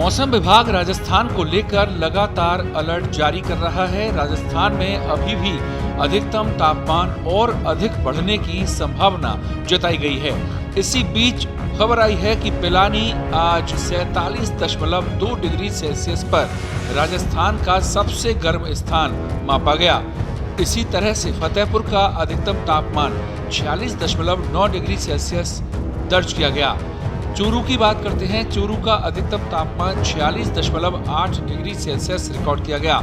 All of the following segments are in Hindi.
मौसम विभाग राजस्थान को लेकर लगातार अलर्ट जारी कर रहा है। राजस्थान में अभी भी अधिकतम तापमान और अधिक बढ़ने की संभावना जताई गई है। इसी बीच खबर आई है कि पिलानी आज 47.2 डिग्री सेल्सियस पर राजस्थान का सबसे गर्म स्थान मापा गया। इसी तरह से फतेहपुर का अधिकतम तापमान 46.9 डिग्री सेल्सियस दर्ज किया गया। चूरू की बात करते हैं। चूरू का अधिकतम तापमान 46.8 डिग्री सेल्सियस रिकॉर्ड किया गया।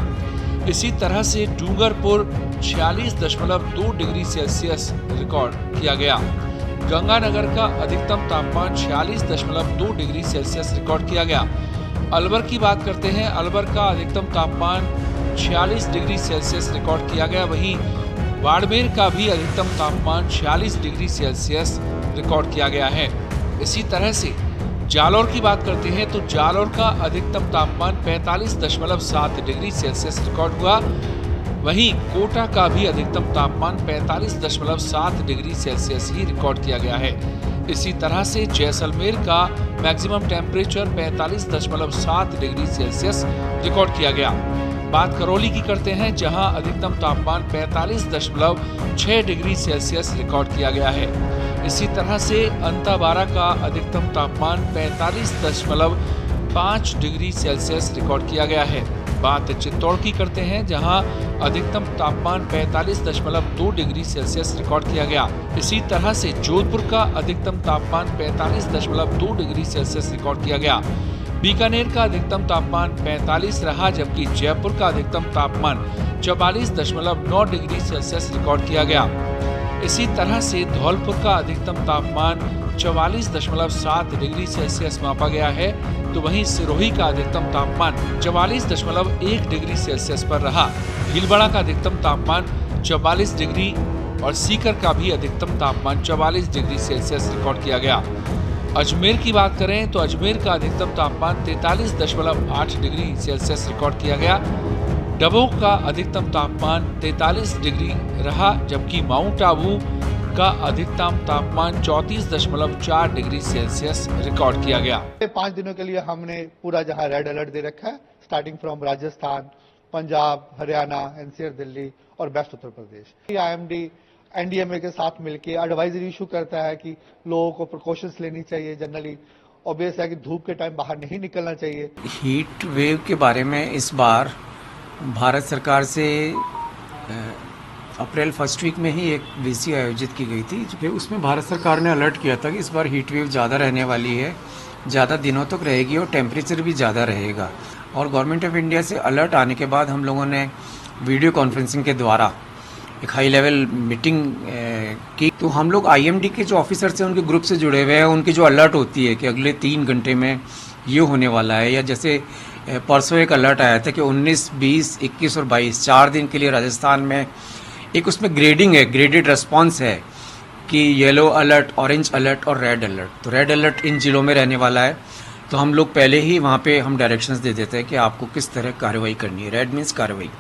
इसी तरह से डूंगरपुर 46.2 डिग्री सेल्सियस रिकॉर्ड किया गया। गंगानगर का अधिकतम तापमान 46.2 डिग्री सेल्सियस रिकॉर्ड किया गया। अलवर की बात करते हैं। अलवर का अधिकतम तापमान 46 डिग्री सेल्सियस रिकॉर्ड किया गया। वहीं बाड़मेर का भी अधिकतम तापमान 46 डिग्री सेल्सियस रिकॉर्ड किया गया है। इसी तरह से जालौर की बात करते हैं तो जालौर का अधिकतम तापमान 45.7 डिग्री सेल्सियस रिकॉर्ड हुआ। वहीं कोटा का भी अधिकतम तापमान 45.7 डिग्री सेल्सियस ही रिकॉर्ड किया गया है। इसी तरह से जैसलमेर का maximum temperature 45.7 degree Celsius record किया गया। बात करौली की करते हैं, जहां अधिकतम तापमान 45.6 डिग्री सेल्सियस रिकॉर्ड किया गया है। इसी तरह से अंताबारा का अधिकतम तापमान 45.5 डिग्री सेल्सियस रिकॉर्ड किया गया है। बात चित्तौड़ की करते हैं, जहां अधिकतम तापमान 45.2 डिग्री सेल्सियस रिकॉर्ड किया गया। इसी तरह से जोधपुर का अधिकतम तापमान 45.2 डिग्री सेल्सियस रिकॉर्ड किया गया। बीकानेर का अधिकतम तापमान 45 रहा, जबकि जयपुर का अधिकतम तापमान 44.9 डिग्री सेल्सियस रिकॉर्ड किया गया। इसी तरह से धौलपुर का अधिकतम तापमान 44.7 डिग्री सेल्सियस मापा गया है, तो वहीं सिरोही का अधिकतम तापमान 44.1 डिग्री सेल्सियस पर रहा। भीलवाड़ा का अधिकतम तापमान 44 डिग्री और सीकर का भी अधिकतम तापमान 44 डिग्री सेल्सियस रिकॉर्ड किया गया। अजमेर की बात करें तो अजमेर का अधिकतम तापमान 43.8 डिग्री सेल्सियस रिकॉर्ड किया गया। डबोक का अधिकतम तापमान 43 डिग्री रहा, जबकि माउंट आबू का अधिकतम तापमान 34.4 डिग्री सेल्सियस रिकॉर्ड किया गया। 5 दिनों के लिए हमने पूरा जहां रेड अलर्ट दे रखा है, starting from Rajasthan, Punjab, Haryana, NCR Delhi और waste Uttar Pradesh. IMD NDMA के साथ मिलकर एडवाइजरी इशू करता है कि लोगों को प्रिकॉशंस लेनी चाहिए। जनरली ऑब्वियस है कि धूप के टाइम बाहर नहीं निकलना चाहिए। हीट वेव के बारे में इस बार भारत सरकार से अप्रैल फर्स्ट वीक में ही एक वीसी आयोजित की गई थी, जो उसमें भारत सरकार ने अलर्ट किया था कि इस बार हीट वेव ज़्यादा रहने वाली है, ज़्यादा दिनों तक रहेगी और टेम्परेचर भी ज़्यादा रहेगा। और गवर्नमेंट ऑफ इंडिया से अलर्ट आने के बाद हम लोगों ने वीडियो कॉन्फ्रेंसिंग के द्वारा एक हाई लेवल मीटिंग की। तो हम लोग आईएमडी के जो ऑफिसर्स हैं उनके ग्रुप से जुड़े हुए हैं। उनकी जो अलर्ट होती है कि अगले 3 घंटे में ये होने वाला है, या जैसे परसों एक अलर्ट आया था कि 19, 20, 21 और 22 4 दिन के लिए राजस्थान में एक उसमें ग्रेडिंग है, ग्रेडेड रिस्पांस है कि येलो अलर्ट, ऑरेंज अलर्ट और रेड अलर्ट। तो रेड अलर्ट इन जिलों में रहने वाला है, तो हम लोग पहले ही वहाँ पे हम डायरेक्शंस दे देते हैं कि आपको किस तरह कार्रवाई करनी है। रेड मीन्स कार्रवाई।